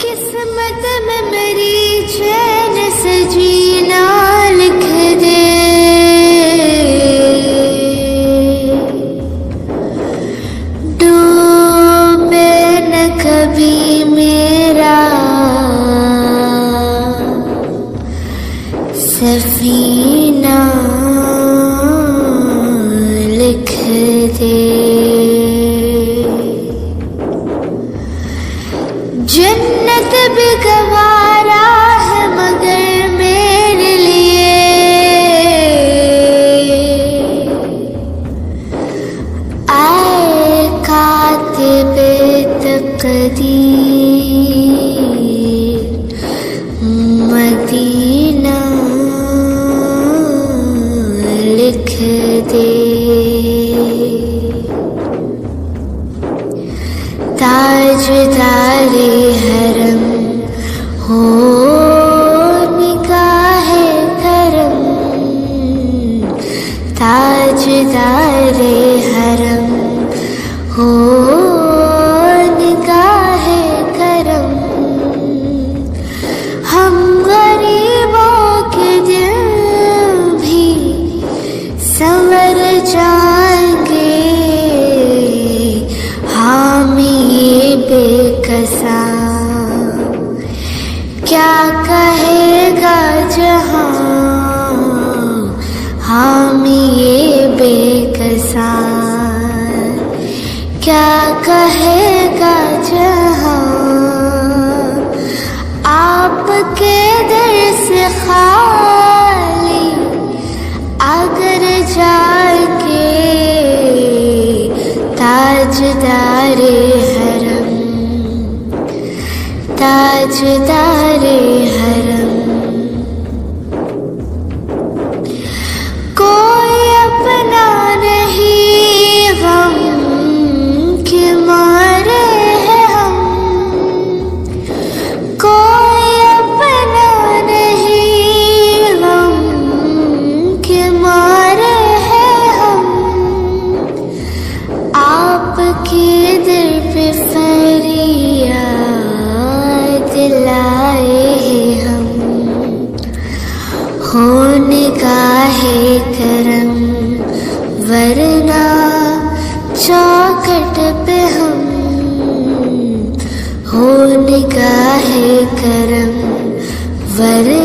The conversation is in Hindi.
किस्मत में मेरी चैन से जीना लिख दे, डूबे न कभी मेरा सफीना लिख दे। जन्नत भी गवारा है मगर मेरे लिए आए कातिबे तकदीर मदीना लिख दे। ताजदारे हरम हो निगाहे करम, ताजदारे हरम हो निगाहे करम। हम गरीबों के दिल भी संवर जाएंगे, हामी बेकसा क्या कहेगा जहां, हामी ये बेकसा क्या कहेगा जहां। आपके दर से खाली अगर जाके ताजदारे हरम, ताजदारे हरम। कोई अपना नहीं गम के मारे हैं हम, कोई अपना नहीं गम के मारे हैं हम। आपके दर पे फरियाद लाए हैं हम, हो निगाहे करम वरना चौखट पे हम, हो निगाहे करम वरना